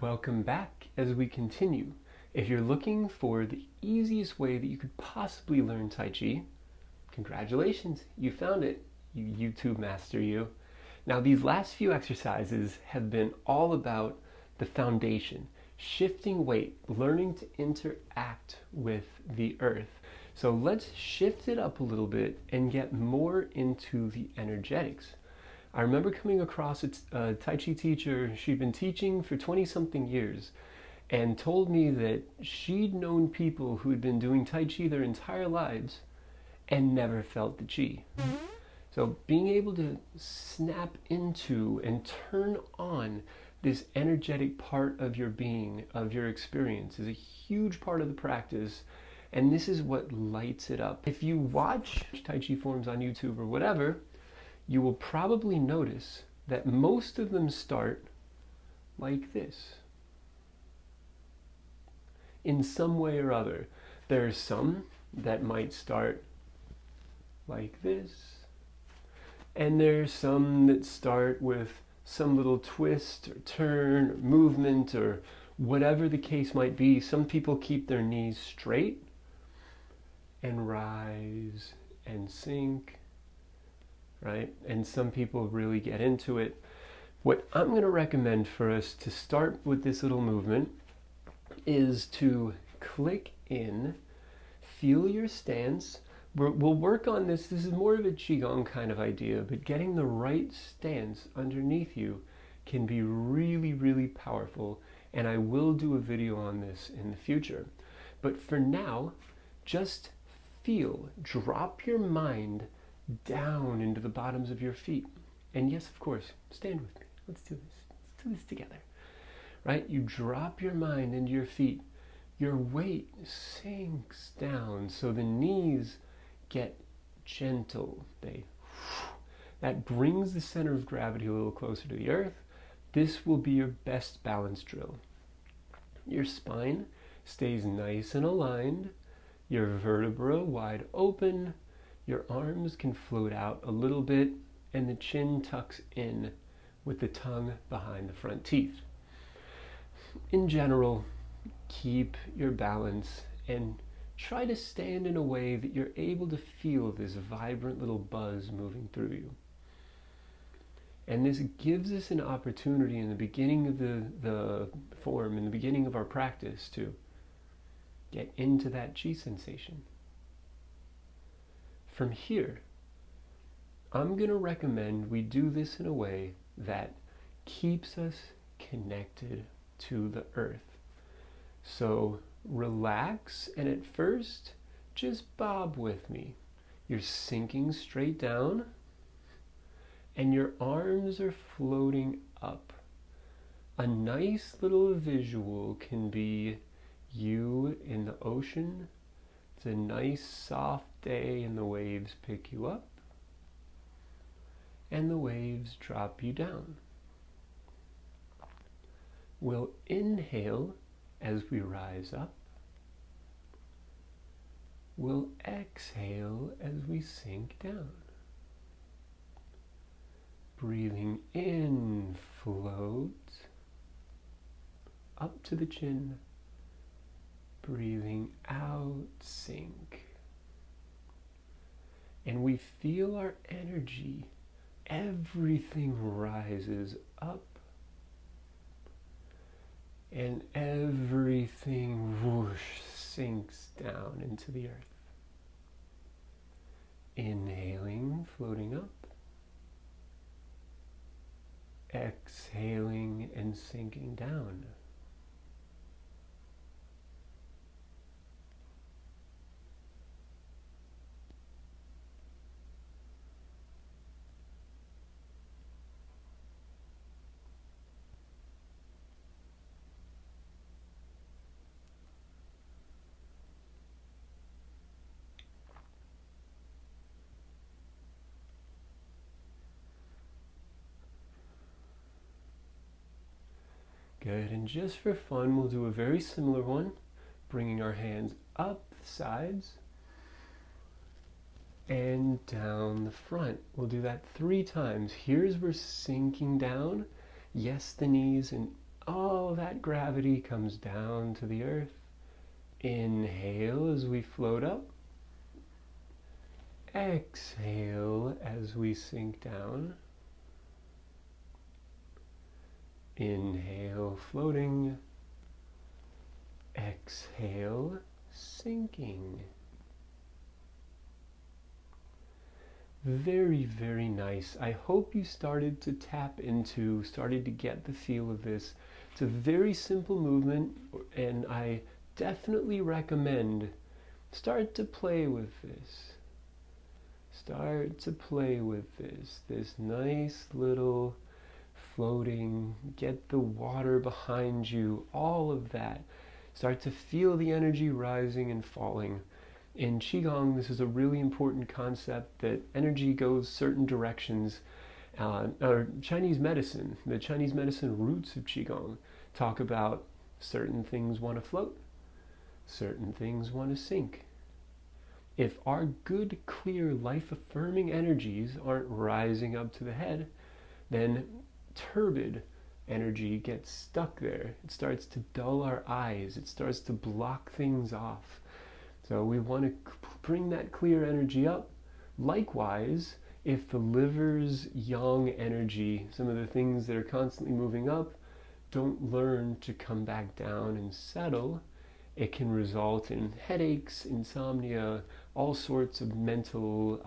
Welcome back as we continue. If you're looking for the easiest way that you could possibly learn Tai Chi, congratulations, you found it, you YouTube master you. Now these last few exercises have been all about the foundation, shifting weight, learning to interact with the earth. So let's shift it up a little bit and get more into the energetics. I remember coming across a Tai Chi teacher. She'd been teaching for 20-something years and told me that she'd known people who had been doing Tai Chi their entire lives and never felt the Chi. So being able to snap into and turn on this energetic part of your being, of your experience, is a huge part of the practice, and this is what lights it up. If you watch Tai Chi forms on YouTube or whatever, you will probably notice that most of them start like this. In some way or other. There are some that might start like this, and there are some that start with some little twist or turn or movement or whatever the case might be. Some people keep their knees straight and rise and sink, right? And some people really get into it. What I'm going to recommend for us to start with this little movement is to click in, feel your stance. We'll work on this. This is more of a Qigong kind of idea, but getting the right stance underneath you can be really, really powerful. And I will do a video on this in the future. But for now, just feel, drop your mind down into the bottoms of your feet. And yes, of course, stand with me. Let's do this. Let's do this together. Right? You drop your mind into your feet. Your weight sinks down so the knees get gentle. That brings the center of gravity a little closer to the earth. This will be your best balance drill. Your spine stays nice and aligned. Your vertebra wide open. Your arms can float out a little bit, and the chin tucks in with the tongue behind the front teeth. In general, keep your balance and try to stand in a way that you're able to feel this vibrant little buzz moving through you. And this gives us an opportunity in the beginning of the form, in the beginning of our practice, to get into that Chi sensation. From here, I'm going to recommend we do this in a way that keeps us connected to the earth. So relax, and at first, just bob with me. You're sinking straight down, and your arms are floating up. A nice little visual can be you in the ocean. It's a nice soft day and the waves pick you up and the waves drop you down. We'll inhale as we rise up. We'll exhale as we sink down. Breathing in, float up to the chin. Breathing out, sink. And we feel our energy. Everything rises up. And everything whoosh sinks down into the earth. Inhaling, floating up. Exhaling and sinking down. Good, and just for fun, we'll do a very similar one, bringing our hands up the sides and down the front. We'll do that 3 times. Here's where sinking down. Yes, the knees and all all that gravity comes down to the earth. Inhale as we float up. Exhale as we sink down. Inhale, floating. Exhale, sinking. Very, very nice. I hope you started to started to get the feel of this. It's a very simple movement, and I definitely recommend start to play with this. Start to play with this nice little floating, get the water behind you, all of that. Start to feel the energy rising and falling. In Qigong, this is a really important concept that energy goes certain directions. Or Chinese medicine, the Chinese medicine roots of Qigong talk about certain things want to float, certain things want to sink. If our good, clear, life-affirming energies aren't rising up to the head, then turbid energy gets stuck there. It starts to dull our eyes. It starts to block things off. So we want to bring that clear energy up. Likewise, if the liver's yang energy, some of the things that are constantly moving up, don't learn to come back down and settle, it can result in headaches, insomnia, all sorts of mental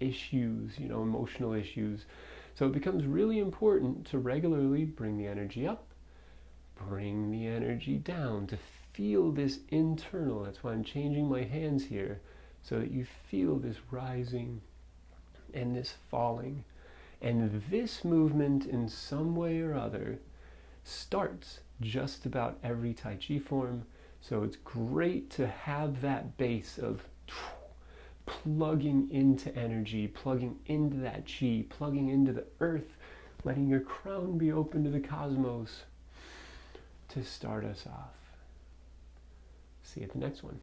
issues, emotional issues. So it becomes really important to regularly bring the energy up, bring the energy down, to feel this internal. That's why I'm changing my hands here, so that you feel this rising and this falling. And this movement, in some way or other, starts just about every Tai Chi form. So it's great to have that base of plugging into energy, plugging into that Qi, plugging into the earth, letting your crown be open to the cosmos to start us off. See you at the next one.